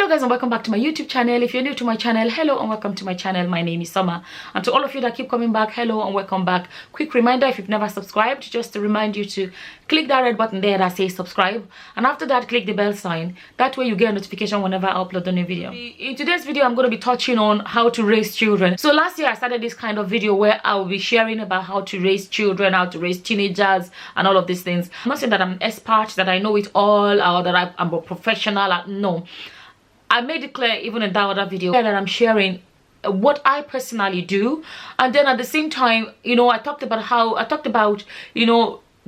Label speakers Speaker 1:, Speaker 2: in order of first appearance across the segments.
Speaker 1: Hello guys, and welcome back to my YouTube channel. If you're new to my channel, hello and welcome to my channel. My name is Summer, and to all of you that keep coming back, hello and welcome back. Quick reminder, if you've never subscribed, just to remind you to click that red button there that says subscribe, and after that click the bell sign. That way you get a notification whenever I upload a new video. In today's video, I'm going to be touching on how to raise children. So last year I started this kind of video where I will be sharing about how to raise children, how to raise teenagers, and all of these things. I'm not saying that I'm an expert, that I know it all, or that I'm a professional. No, I made it clear even in that other video that I'm sharing what I personally do, and then at the same time, you know, I talked about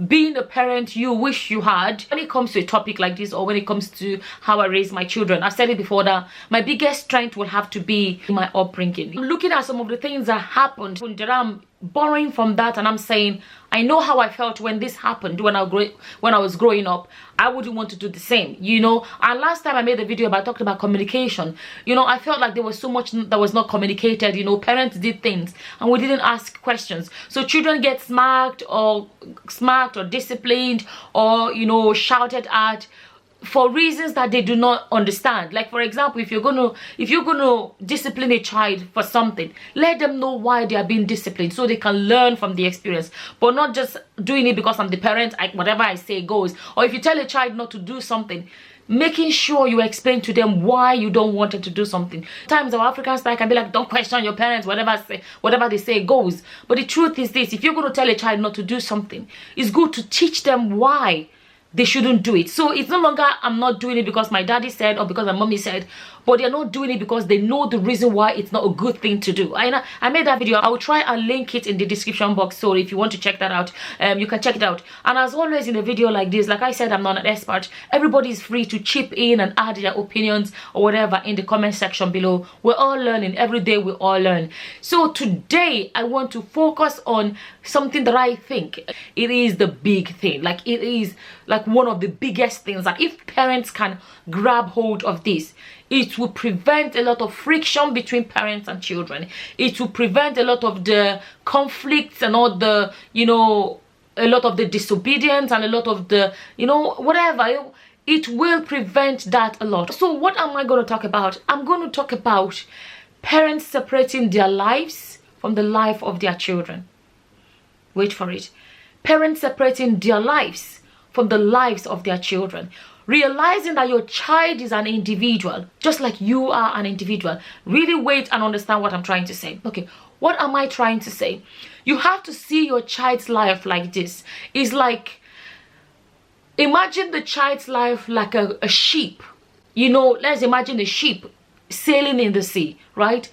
Speaker 1: being a parent you wish you had. When it comes to a topic like this, or when it comes to how I raise my children, I've said it before that my biggest strength will have to be my upbringing. I'm looking at some of the things that happened that I'm borrowing from that, and I'm saying I know how I felt when this happened when I was growing up. I wouldn't want to do the same, you know. And last time I made a video about talking about communication, you know, I felt like there was so much that was not communicated. You know, parents did things and we didn't ask questions, so children get smacked or disciplined, or, you know, shouted at for reasons that they do not understand. Like, for example, if you're gonna discipline a child for something, let them know why they are being disciplined so they can learn from the experience, but not just doing it because I'm the parent, whatever I say goes. Or if you tell a child not to do something, making sure you explain to them why you don't want them to do something. Sometimes our African style can be like, don't question your parents, whatever they say goes. But the truth is this: if you're going to tell a child not to do something, it's good to teach them why they shouldn't do it. So it's no longer I'm not doing it because my daddy said or because my mommy said, but they're not doing it because they know the reason why it's not a good thing to do. I made that video. I will try and link it in the description box, so if you want to check that out, you can check it out. And as always in a video like this, like I said, I'm not an expert. Everybody is free to chip in and add their opinions or whatever in the comment section below. We're all learning. Every day we all learn. So today I want to focus on something that I think it is the big thing. Like, it is like one of the biggest things that if parents can grab hold of this, it will prevent a lot of friction between parents and children. It will prevent a lot of the conflicts and all the, you know, a lot of the disobedience and a lot of the, you know, whatever. It will prevent that a lot. So what am I going to talk about? I'm going to talk about parents separating their lives from the life of their children. Wait for it. Parents separating their lives from the lives of their children. Realizing that your child is an individual, just like you are an individual. Really wait and understand what I'm trying to say. Okay, what am I trying to say? You have to see your child's life like this. It's like, imagine the child's life like a sheep. You know, let's imagine a sheep sailing in the sea, right?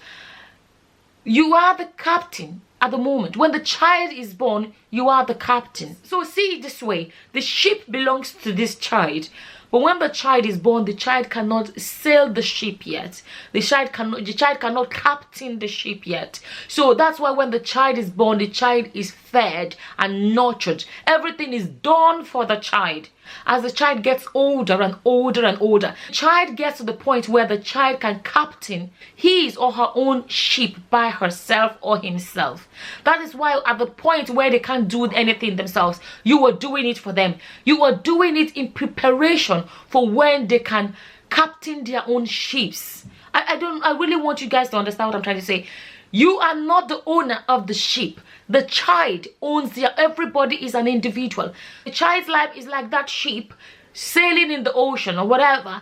Speaker 1: You are the captain. At the moment when the child is born, you are the captain. So see it this way: the ship belongs to this child, but when the child is born, the child cannot sail the ship yet. The child cannot captain the ship yet. So that's why when the child is born, the child is fed and nurtured. Everything is done for the child. As the child gets older and older and older, the child gets to the point where the child can captain his or her own ship by herself or himself. That is why at the point where they can't do anything themselves, you are doing it for them. You are doing it in preparation for when they can captain their own ships. I really want you guys to understand what I'm trying to say. You are not the owner of the ship. The child owns everybody is an individual. The child's life is like that ship sailing in the ocean or whatever.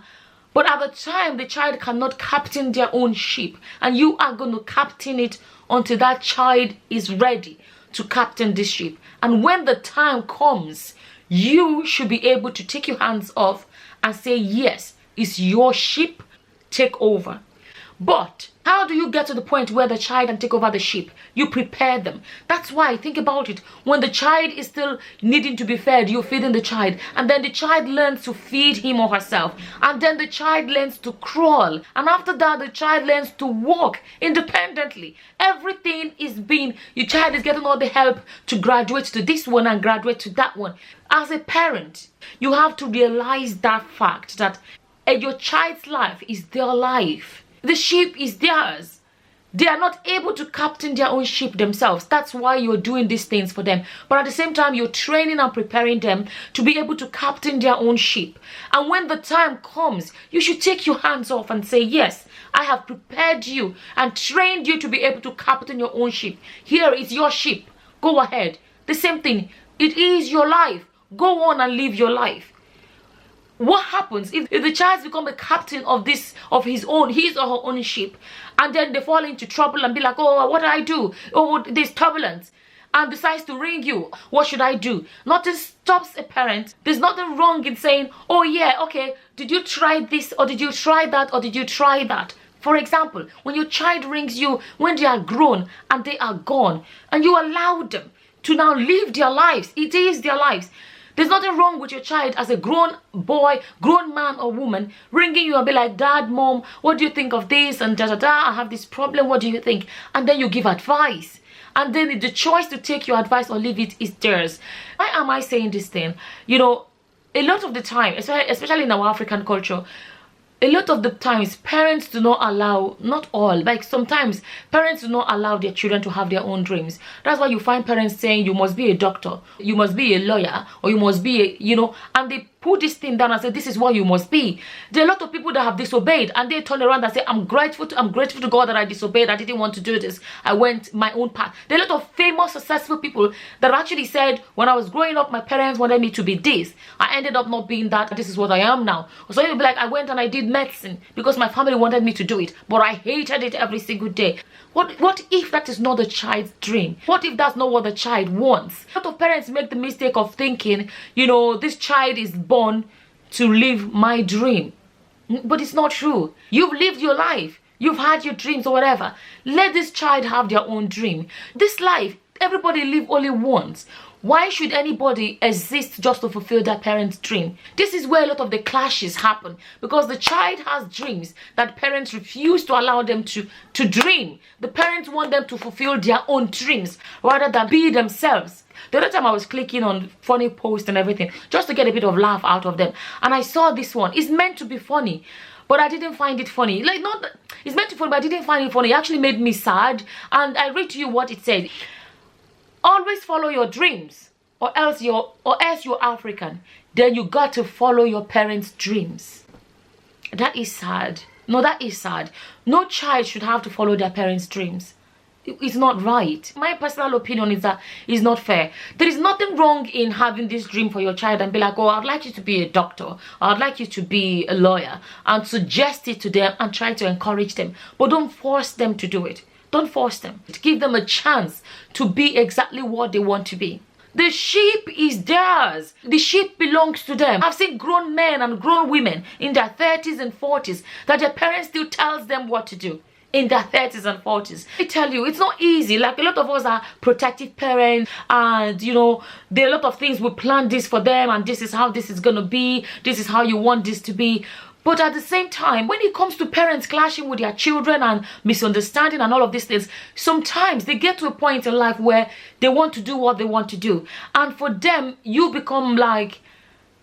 Speaker 1: But at the time, the child cannot captain their own ship. And you are going to captain it until that child is ready to captain this ship. And when the time comes, you should be able to take your hands off and say, yes, it's your ship, take over. But how do you get to the point where the child can take over the ship? You prepare them. That's why, think about it. When the child is still needing to be fed, you're feeding the child. And then the child learns to feed him or herself. And then the child learns to crawl. And after that, the child learns to walk independently. Everything is being, your child is getting all the help to graduate to this one and graduate to that one. As a parent, you have to realize that fact that your child's life is their life. The sheep is theirs. They are not able to captain their own ship themselves. That's why you're doing these things for them. But at the same time, you're training and preparing them to be able to captain their own ship. And when the time comes, you should take your hands off and say, yes, I have prepared you and trained you to be able to captain your own ship. Here is your ship. Go ahead. The same thing. It is your life. Go on and live your life. What happens if the child becomes a captain of his or her own ship, and then they fall into trouble and be like, oh, what do I do? Oh, there's turbulence, and decides to ring you. What should I do? Nothing stops a parent. There's nothing wrong in saying, oh yeah, okay, did you try this, or did you try that, or did you try that? For example, when your child rings you when they are grown and they are gone, and you allow them to now live their lives, it is their lives. There's nothing wrong with your child as a grown boy, grown man or woman ringing you and be like, Dad, Mom, what do you think of this? And I have this problem, what do you think? And then you give advice. And then the choice to take your advice or leave it is theirs. Why am I saying this thing? You know, a lot of the time, especially in our African culture, a lot of the times parents do not allow, not all, like sometimes parents do not allow their children to have their own dreams. That's why you find parents saying you must be a doctor, you must be a lawyer, or you must be a, you know, and they put this thing down and say this is what you must be. There are a lot of people that have disobeyed and they turn around and say, I'm grateful to God that I disobeyed. I didn't want to do this. I went my own path. There are a lot of famous, successful people that actually said, when I was growing up, my parents wanted me to be this. I ended up not being that. This is what I am now. So you'll be like, I went and I did medicine because my family wanted me to do it, but I hated it every single day. What if that is not the child's dream? What if that's not what the child wants? A lot of parents make the mistake of thinking, you know, this child is born to live my dream. But it's not true. You've lived your life. You've had your dreams or whatever. Let this child have their own dream. This life, everybody live only once. Why should anybody exist just to fulfill their parents' dream? This is where a lot of the clashes happen, because the child has dreams that parents refuse to allow them to dream. The parents want them to fulfill their own dreams rather than be themselves. The other time I was clicking on funny posts and everything just to get a bit of laugh out of them, and I saw this one. It's meant to be funny, but I didn't find it funny. Like, not it's meant to be funny, but I didn't find it funny. It actually made me sad, and I read to you what it said. Always follow your dreams, or else you're African. Then you got to follow your parents' dreams. That is sad. No, that is sad. No child should have to follow their parents' dreams. It's not right. My personal opinion is that it's not fair. There is nothing wrong in having this dream for your child and be like, oh, I'd like you to be a doctor, I'd like you to be a lawyer, and suggest it to them and try to encourage them. But don't force them to do it. Don't force them. Give them a chance to be exactly what they want to be. The sheep is theirs. The sheep belongs to them. I've seen grown men and grown women in their 30s and 40s that their parents still tells them what to do. In their 30s and 40s. I tell you, it's not easy. Like, a lot of us are protective parents, and you know, there are a lot of things we plan this for them, and this is how this is gonna be, this is how you want this to be. But at the same time, when it comes to parents clashing with their children and misunderstanding and all of these things, sometimes they get to a point in life where they want to do what they want to do. And for them, you become like,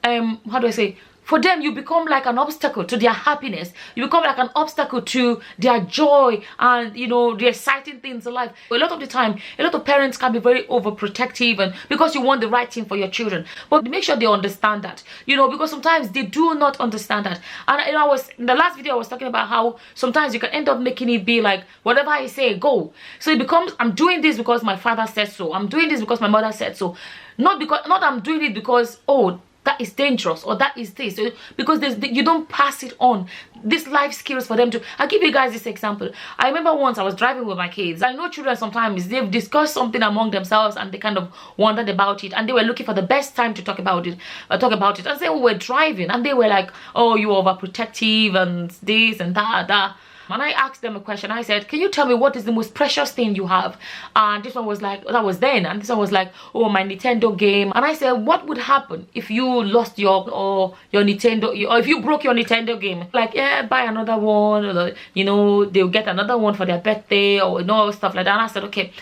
Speaker 1: how do I say? For them, you become like an obstacle to their happiness. You become like an obstacle to their joy and, you know, the exciting things in life. A lot of the time, a lot of parents can be very overprotective, and because you want the right thing for your children. But make sure they understand that, you know, because sometimes they do not understand that. And you know, in the last video, I was talking about how sometimes you can end up making it be like, whatever I say, go. So it becomes, I'm doing this because my father said so. I'm doing this because my mother said so. Not I'm doing it because, oh, that is dangerous, or that is this, because you don't pass it on, these life skills for them to. I'll give you guys this example. I remember once I was driving with my kids. I know children sometimes they've discussed something among themselves and they kind of wondered about it, and they were looking for the best time to talk about it, and say we were driving, and they were like, oh, you're overprotective and this and that. And I asked them a question. I said, can you tell me what is the most precious thing you have? And this one was like, that was then. And this one was like, oh, my Nintendo game. And I said, what would happen if you lost your Nintendo, or if you broke your Nintendo game? Like, yeah, buy another one, or, you know, they'll get another one for their birthday, or, you know, stuff like that. And I said, okay.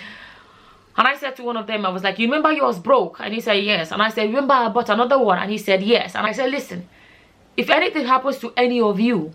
Speaker 1: And I said to one of them, I was like, you remember yours broke? And he said, yes. And I said, remember I bought another one? And he said, yes. And I said, listen, if anything happens to any of you,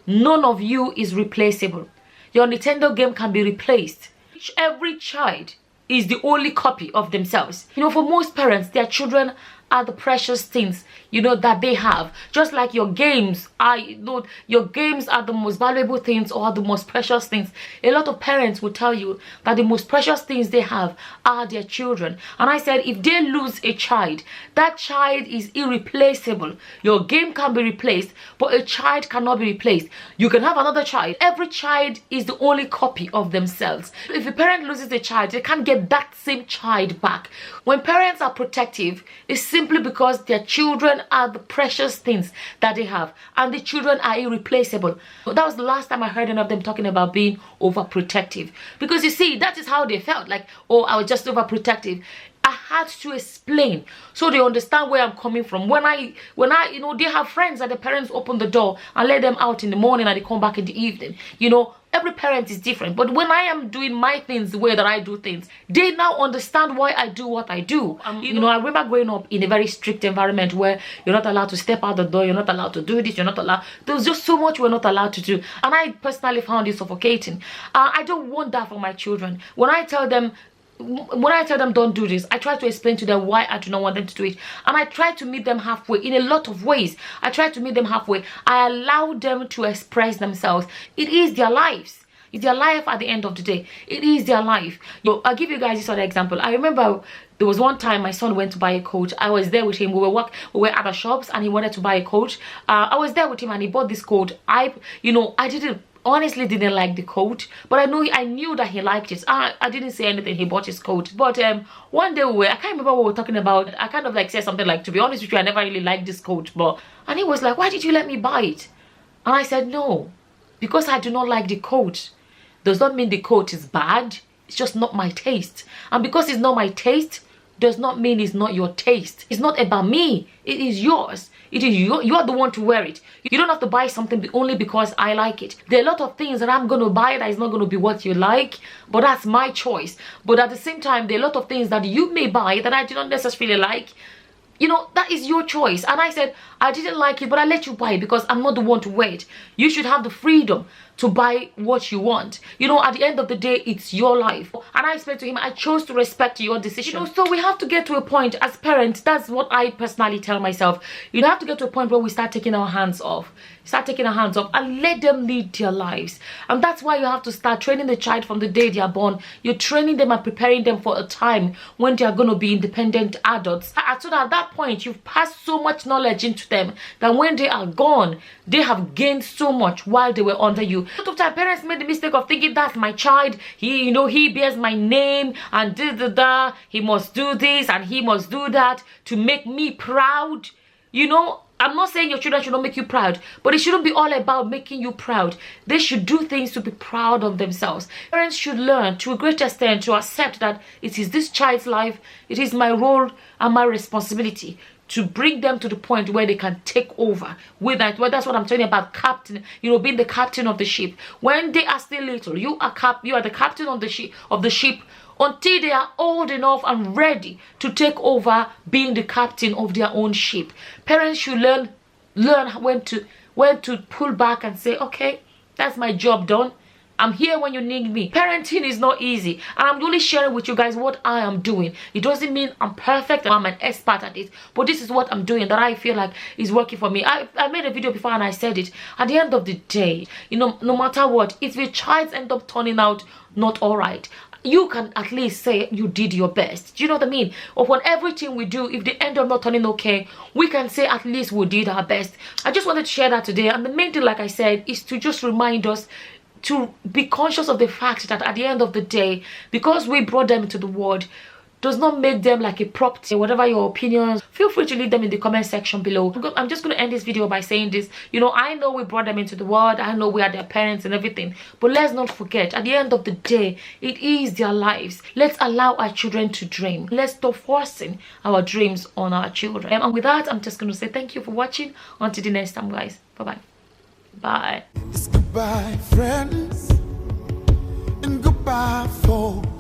Speaker 1: none of you is replaceable. your Nintendo game can be replaced. Every child is the only copy of themselves. You know, for most parents, their children are the precious things, you know, that they have. Just like your games are, you know, your games are the most valuable things or the most precious things. A lot of parents will tell you that the most precious things they have are their children. And I said, if they lose a child, that child is irreplaceable. Your game can be replaced, but a child cannot be replaced. You can have another child. Every child is the only copy of themselves. If a parent loses a child, they can't get that same child back. When parents are protective, it's simply because their children are the precious things that they have, and the children are irreplaceable. That was the last time I heard any of them talking about being overprotective, because you see, that is how they felt, like, oh, I was just overprotective. I had to explain so they understand where I'm coming from. When I, you know, they have friends that the parents open the door and let them out in the morning and they come back in the evening. You know, every parent is different. But when I am doing my things the way that I do things, they now understand why I do what I do. You know, I remember growing up in a very strict environment where you're not allowed to step out the door, you're not allowed to do this, you're not allowed. There was just so much we're not allowed to do. And I personally found it suffocating. I don't want that for my children. When I tell them don't do this, I try to explain to them why I do not want them to do it, and I try to meet them halfway in a lot of ways. I try to meet them halfway. I allow them to express themselves. It is their lives. It's their life at the end of the day. It is their life. I'll give you guys this other example. I remember there was one time my son went to buy a coat. I was there with him. We were at the shops and he wanted to buy a coat. I was there with him and he bought this coat. I honestly didn't like the coat, but I knew that he liked it. I didn't say anything. He bought his coat. But one day I can't remember what we were talking about. I kind of like said something like, to be honest with you, I never really liked this coat. And he was like, why did you let me buy it? And I said, no, because I do not like the coat does not mean the coat is bad. It's just not my taste. And because it's not my taste does not mean it's not your taste. It's not about me. It is yours. It is you are the one to wear it. You don't have to buy something only because I like it. There are a lot of things that I'm going to buy that is not going to be what you like, but that's my choice. But at the same time, there are a lot of things that you may buy that I do not necessarily like. You know, that is your choice. And I said, I didn't like it, but I let you buy it because I'm not the one to wear it. You should have the freedom to buy what you want. You know, at the end of the day, it's your life. And I explained to him, I chose to respect your decision. You know, so we have to get to a point as parents. That's what I personally tell myself. You have to get to a point where we start taking our hands off. Start taking our hands off and let them lead their lives. And that's why you have to start training the child from the day they are born. You're training them and preparing them for a time when they are going to be independent adults. So that at that point, you've passed so much knowledge into them that when they are gone, they have gained so much while they were under you. A lot of time, parents made the mistake of thinking, that's my child. He bears my name and he must do this and he must do that to make me proud. You know, I'm not saying your children should not make you proud, but it shouldn't be all about making you proud. They should do things to be proud of themselves. Parents should learn to a great extent to accept that it is this child's life, it is my role and my responsibility to bring them to the point where they can take over with that. Well, that's what I'm talking about, captain, being the captain of the ship. When they are still little, you are the captain of the ship until they are old enough and ready to take over being the captain of their own ship. Parents should learn when to pull back and say, okay, that's my job done. I'm here when you need me. Parenting is not easy, and I'm only sharing with you guys what I am doing. It doesn't mean I'm perfect and I'm an expert at it, but this is what I'm doing that I feel like is working for me. I made a video before and I said it. At the end of the day, no matter what, if your child ends up turning out not all right, you can at least say you did your best. Do you know what I mean? Upon everything we do, if they end up not turning okay, we can say at least we did our best. I just wanted to share that today, and the main thing, like I said, is to just remind us to be conscious of the fact that at the end of the day, because we brought them into the world, does not make them like a property. Whatever your opinions, feel free to leave them in the comment section below. I'm just going to end this video by saying this. I know we brought them into the world. I know we are their parents and everything. But let's not forget, at the end of the day, it is their lives. Let's allow our children to dream. Let's stop forcing our dreams on our children. And with that, I'm just going to say thank you for watching. Until the next time, guys. Bye-bye. Bye.
Speaker 2: It's goodbye, friends, and goodbye, folks.